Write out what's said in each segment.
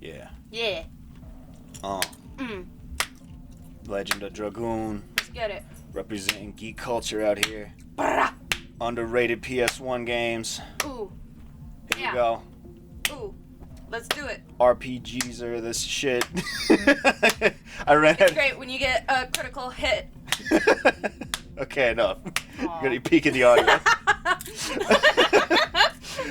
Yeah. Yeah. Legend of Dragoon. Let's get it. Representing geek culture out here. Brrrah. Underrated PS1 games. Ooh. Here we go. Ooh. Let's do it. RPGs are this shit. I ran It's great when you get a critical hit. Okay, enough. Aww. You're gonna peek in the audio.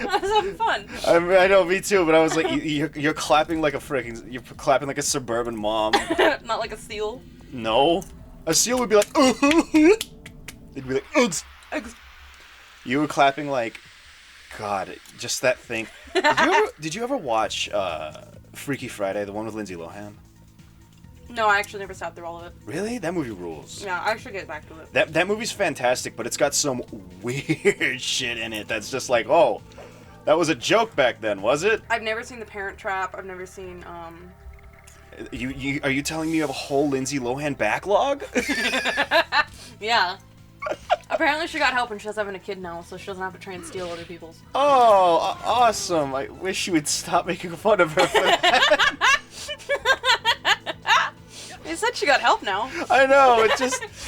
I was having fun. I know, me too, but I was like, you're clapping like you're clapping like a suburban mom. Not like a seal. No. A seal would be like, they'd be like, Uggs. You were clapping like, God, just that thing. Did you ever watch Freaky Friday, the one with Lindsay Lohan? No, I actually never sat through all of it. Really? That movie rules. Yeah, I should get back to it. That movie's fantastic, but it's got some weird shit in it that's just like, oh, that was a joke back then, was it? I've never seen The Parent Trap. I've never seen, Are you telling me you have a whole Lindsay Lohan backlog? Yeah. Apparently she got help and she's having a kid now, so she doesn't have to try and steal other people's. Oh, awesome. I wish you would stop making fun of her for that. They said she got help now. I know,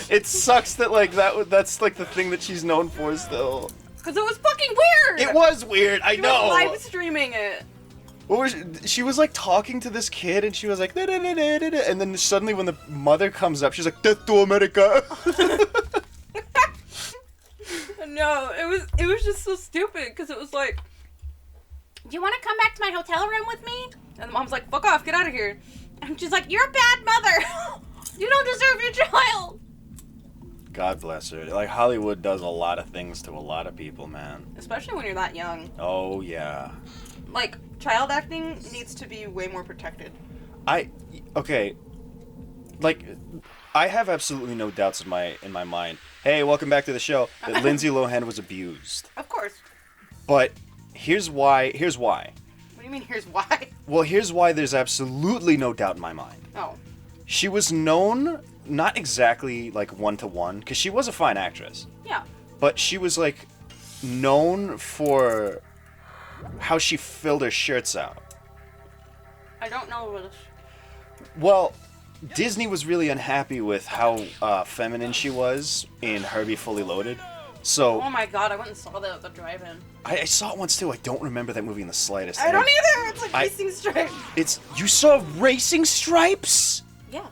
it sucks that like that's like the thing that she's known for still. Because it was fucking weird! It was weird, I She know. was live streaming it. What was she was like talking to this kid and she was like, "Da-da-da-da-da-da," and then suddenly when the mother comes up, she's like, "Death to America." No, it was just so stupid because it was like, do you want to come back to my hotel room with me? And the mom's like, fuck off, get out of here. And she's like, you're a bad mother. You don't deserve your child. God bless her. Like, Hollywood does a lot of things to a lot of people, man. Especially when you're that young. Oh, yeah. Like, child acting needs to be way more protected. Okay. Like, I have absolutely no doubts in my mind. Hey, welcome back to the show. That Lindsay Lohan was abused. Of course. But here's why. What do you mean, here's why? Well, here's why there's absolutely no doubt in my mind. Oh. She was known, not exactly like one-to-one, because she was a fine actress. Yeah. But she was like known for how she filled her shirts out. I don't know this. Well, Disney was really unhappy with how feminine she was in Herbie Fully Loaded. So Oh my god, I went and saw that at the drive-in. I saw it once too. I don't remember that movie in the slightest. I don't either! It's like Racing Stripes. You saw Racing Stripes? Yeah.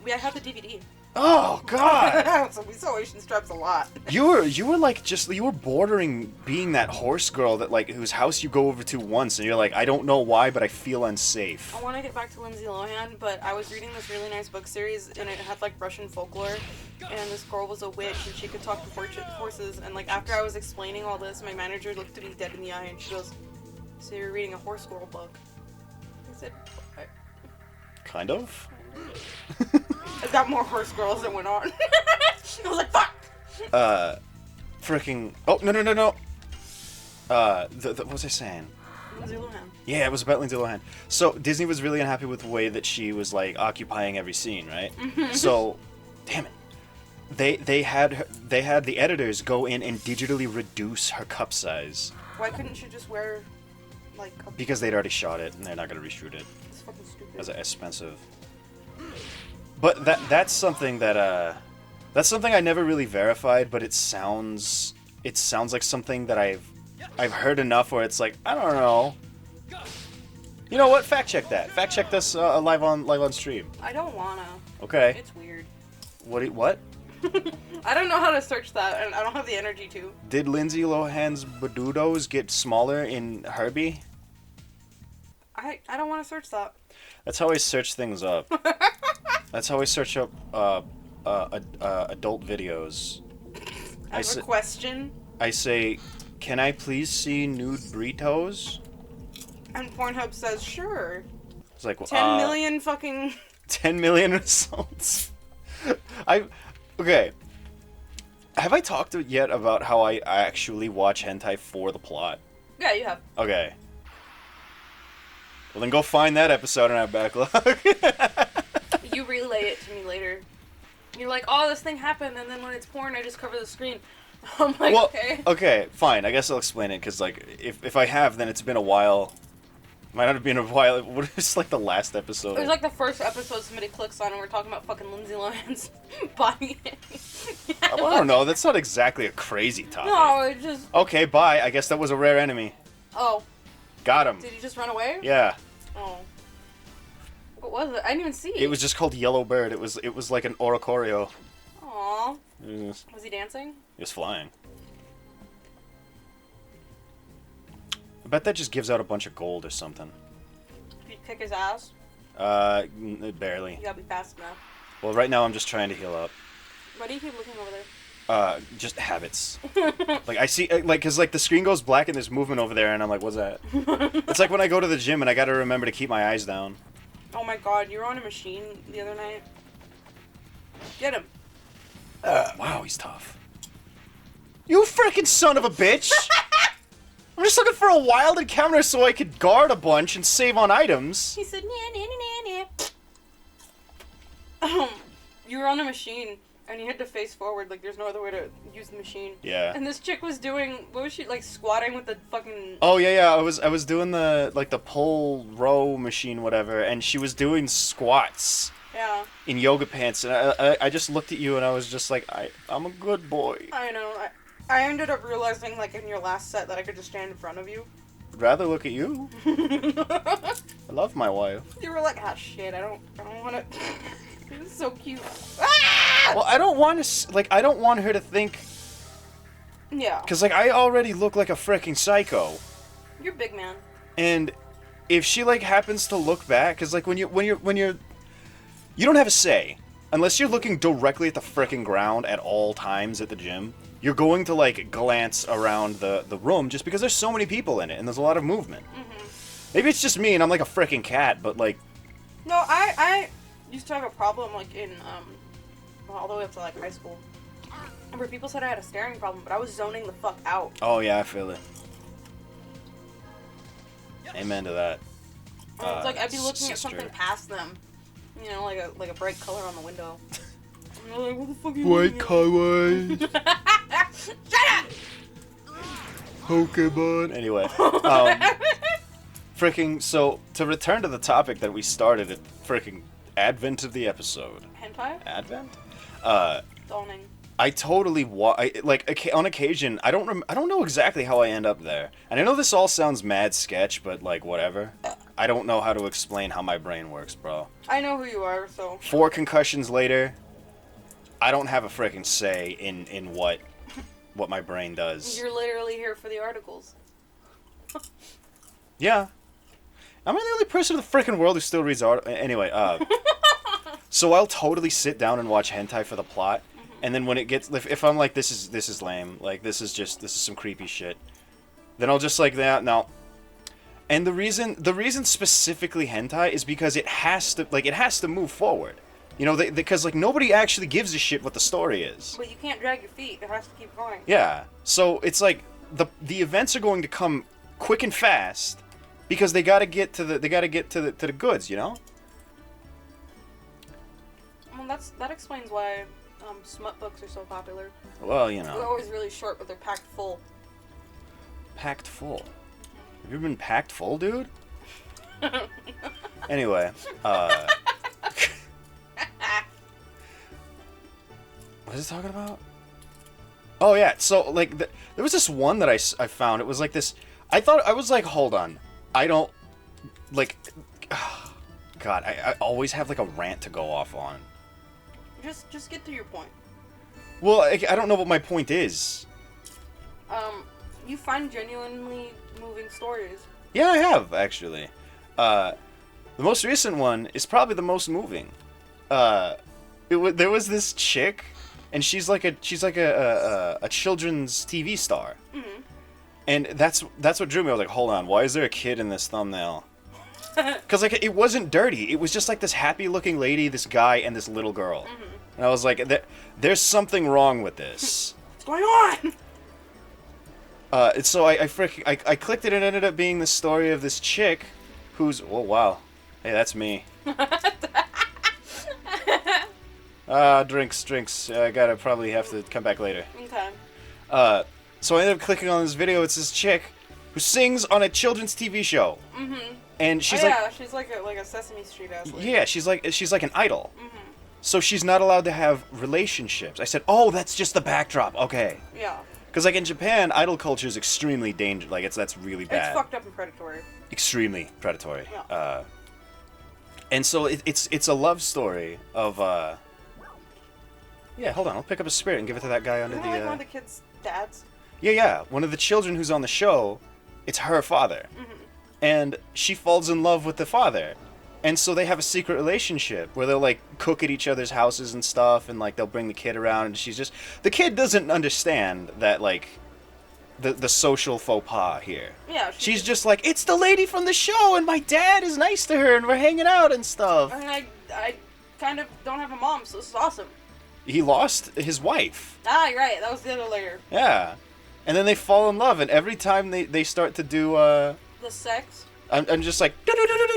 I have the DVD. Oh God! So we saw Racing Stripes a lot. You were like you were bordering being that horse girl that like whose house you go over to once and you're like, I don't know why, but I feel unsafe. I want to get back to Lindsay Lohan, but I was reading this really nice book series and it had like Russian folklore, and this girl was a witch and she could talk to horses, and like after I was explaining all this, my manager looked at me dead in the eye and she goes, "So you're reading a horse girl book?" I said, "What?" Kind of. I got more horse girls that went on. I was like, fuck! Freaking. Oh, no. What was I saying? Lindsay Lohan. Yeah, it was about Lindsay Lohan. So, Disney was really unhappy with the way that she was, like, occupying every scene, right? Mm-hmm. So, damn it. They had the editors go in and digitally reduce her cup size. Why couldn't she just wear, like, a... Because they'd already shot it and they're not going to reshoot it. It's fucking stupid. As expensive. But that's something that that's something I never really verified, but it sounds like something that I've heard enough where it's like, I don't know. You know what? Fact check that. Fact check this live on stream. I don't wanna. Okay. It's weird. What? I don't know how to search that, and I don't have the energy to. Did Lindsay Lohan's Badudos get smaller in Herbie? I don't want to search that. That's how I search things up. That's how I search up adult videos. I have a question. I say, can I please see nude burritos? And Pornhub says, sure. It's like 10 million fucking... 10 million results. Okay. Have I talked yet about how I actually watch hentai for the plot? Yeah, you have. Okay. Well, then go find that episode in our backlog. You relay it to me later. You're like, oh, this thing happened, and then when it's porn, I just cover the screen. I'm like, well, okay. Okay, fine. I guess I'll explain it, because, like, if I have, then it's been a while. Might not have been a while. What is like the last episode? It was like the first episode somebody clicks on and we're talking about fucking Lindsay Lohan's body. I don't know. That's not exactly a crazy topic. No, it just... Okay, bye. I guess that was a rare enemy. Oh. Got him. Did he just run away? Yeah. Oh. What was it? I didn't even see. It was just called Yellow Bird. It was like an Oricorio. Aww. Was he dancing? He was flying. I bet that just gives out a bunch of gold or something. Did you kick his ass? Barely. You gotta be fast enough. Well, right now I'm just trying to heal up. Why do you keep looking over there? Just habits. Like, I see, like, cause, like, the screen goes black and there's movement over there, and I'm like, what's that? It's like when I go to the gym and I gotta remember to keep my eyes down. Oh my god, you were on a machine the other night. Get him. Wow, he's tough. You freaking son of a bitch! I'm just looking for a wild encounter so I could guard a bunch and save on items. He said, nah. You were on a machine, and you had to face forward, like there's no other way to use the machine. Yeah. And this chick was doing, what was she, like squatting with the fucking... Oh, yeah, I was doing the, like, the pull row machine, whatever, and she was doing squats. Yeah. In yoga pants, and I just looked at you and I was just like, I'm a good boy. I know. I ended up realizing, like, in your last set that I could just stand in front of you. I'd rather look at you. I love my wife. You were like, ah, shit, I don't want to... It was so cute. Ah! Well, I don't want to, like, I don't want her to think... Yeah. Because, like, I already look like a freaking psycho. You're big, man. And if she, like, happens to look back, because, like, when you're... You don't have a say. Unless you're looking directly at the frickin' ground at all times at the gym, you're going to, like, glance around the room just because there's so many people in it and there's a lot of movement. Mm-hmm. Maybe it's just me and I'm like a frickin' cat, but, like... No, I used to have a problem, like, in, well, all the way up to, like, high school. Where people said I had a staring problem, but I was zoning the fuck out. Oh, yeah, I feel it. Amen to that. It's like I'd be looking at sister. something past them. You know, like a bright color on the window. And they're like, what the fuck are you White looking at? color. Shut up! Pokemon. Anyway, freaking. So to return to the topic that we started at freaking advent of the episode. Hentai? Advent. Dawning. I totally on occasion. I don't know exactly how I end up there, and I know this all sounds mad sketch, but like whatever. I don't know how to explain how my brain works, bro. I know who you are, so. 4 concussions later, I don't have a freaking say in what my brain does. You're literally here for the articles. Yeah. Am I the only person in the freaking world who still reads art? Anyway, so I'll totally sit down and watch hentai for the plot, and then when it gets, if I'm like, this is lame, like this is some creepy shit, then I'll just like that no. And the reason specifically hentai is because it has to move forward. You know, because like nobody actually gives a shit what the story is. But you can't drag your feet. It has to keep going. Yeah. So it's like the events are going to come quick and fast because they got to get to the goods, you know? Well, that explains why smut books are so popular. Well, you know. They're always really short, but they're packed full. Packed full. Have you ever been packed full, dude? Anyway, what is it talking about? Oh yeah, so like there was this one that I found. It was like this. I was like, hold on, I don't like. God, I always have like a rant to go off on. Just get to your point. Well, I don't know what my point is. You find genuinely moving stories. Yeah, I have actually. The most recent one is probably the most moving. There was this chick, and she's like a children's TV star. Mm-hmm. And that's what drew me. I was like, hold on, why is there a kid in this thumbnail? Because like it wasn't dirty. It was just like this happy-looking lady, this guy, and this little girl. Mm-hmm. And I was like, there's something wrong with this. What's going on? So I clicked it and it ended up being the story of this chick who's, oh wow, hey, that's me. Drinks. I gotta probably have to come back later. Okay. So I ended up clicking on this video. It's this chick who sings on a children's TV show. Mm-hmm. And she's she's like a Sesame Street ass lady. yeah, she's like an idol. Mm-hmm. So she's not allowed to have relationships. I said, oh, that's just the backdrop. Okay. Yeah. Because like in Japan, idol culture is extremely dangerous. Like that's really bad. It's fucked up and predatory. Extremely predatory. Yeah. And so it's a love story of. Yeah, hold on. I'll pick up a spirit and give it to that guy under Isn't the. it like one of the kids' dads? Yeah. One of the children who's on the show, it's her father, and she falls in love with the father. And so they have a secret relationship where they'll like cook at each other's houses and stuff, and like they'll bring the kid around, and the kid doesn't understand that like the social faux pas here. Yeah. She's just like, it's the lady from the show, and my dad is nice to her, and we're hanging out and stuff. I mean, I kind of don't have a mom, so this is awesome. He lost his wife. Ah, you're right. That was the other layer. Yeah, and then they fall in love, and every time they start to do the sex. I'm just like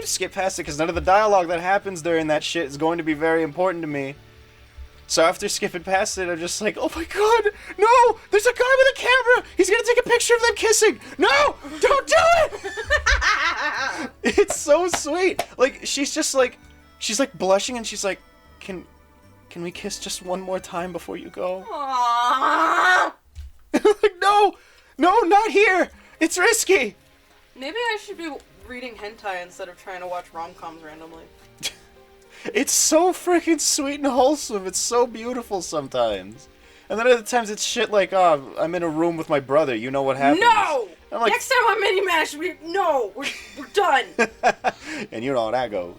skip past it because none of the dialogue that happens during that shit is going to be very important to me. So after skipping past it, I'm just like, oh my god, no! There's a guy with a camera! He's gonna take a picture of them kissing! No! Don't do it! It's so sweet. Like, she's like blushing and she's like, can we kiss just one more time before you go? Aww. Like, no, not here. It's risky. Maybe I should be reading hentai instead of trying to watch rom-coms randomly. It's so freaking sweet and wholesome. It's so beautiful sometimes. And then other times it's shit like, oh, I'm in a room with my brother. You know what happens? No! I'm like, Next time I'm mini-mash, we're done! and you know how that goes.